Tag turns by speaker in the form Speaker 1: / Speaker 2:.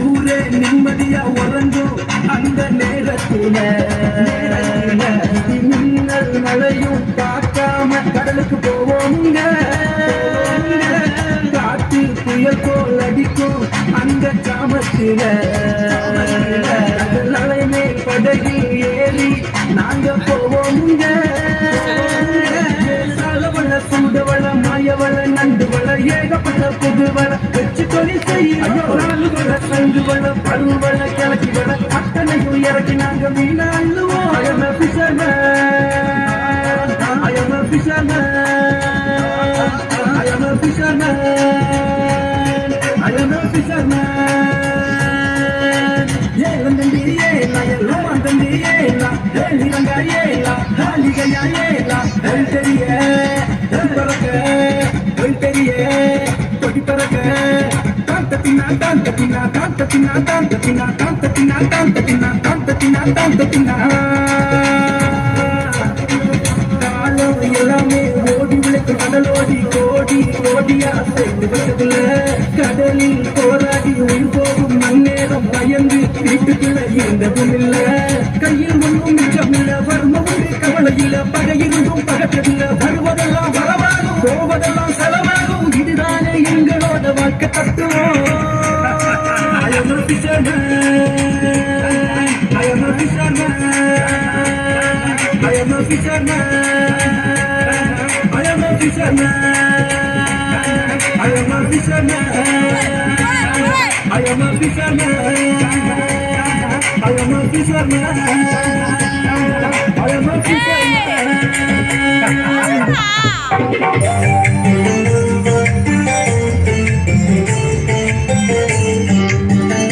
Speaker 1: ஊரே நிம்மதியா உறங்கும் அந்த நேரத்தில மின்னல் மழையும் பார்க்காம கடலுக்கு போவோங்க. காற்று புயல் போல் அடிக்கும் அந்த காமத்தில நலைமே படகில் ஏறி நாங்க போவோங்க. சலவள சூடவள மாயவள நண்டுவள ஏகப்பட்ட புதுவள வச்சு தொழில் செய்யவள சங்குவள பருவள கிளக்கிவள அத்தனையும் இறக்கி நாங்க மீன அள்ளுவோம். I am a fisherman, I am a fisherman, I am a fisherman, I am a fisherman. ஏலந்தண்டி ஏலா எல்லோந்தண்டி ஏலா ஏலிரங்க ஏலா ஹாலிகையா ஏலா தெரிய பறக்க தெரிய கொடி பறக்க தாந்தத்தினா தாந்தத்தினா தாந்தத்தினா தாந்தத்தினா தாந்தத்தினா தாந்தத்தினா தாந்தத்தினா தாந்தத்தினா காலம் எல்லாமே ஓடி விளைக்கு கடலோடி கோடி கோடியா சேர்ந்து வச்சதுல கடலில் போராடி உயிர் போகும் மண்ணேரம் பயந்து வீட்டுக்குள்ள இருந்ததும் இல்ல. கையில் ஒன்றும் மிச்சமில்ல வர்மம் கவலையில பகையிருந்தும் பகற்றதில்ல. வருவதெல்லாம் வரவாகும் போவதெல்லாம் செலவாகும். இதுதானே எங்களோட வாழ்க்கை தத்துவம். I am a fisherman, I am a fisherman, I am a fisherman, I am a fisherman, I am a fisherman, I am a fisherman, I am a fisherman, I am a fisherman.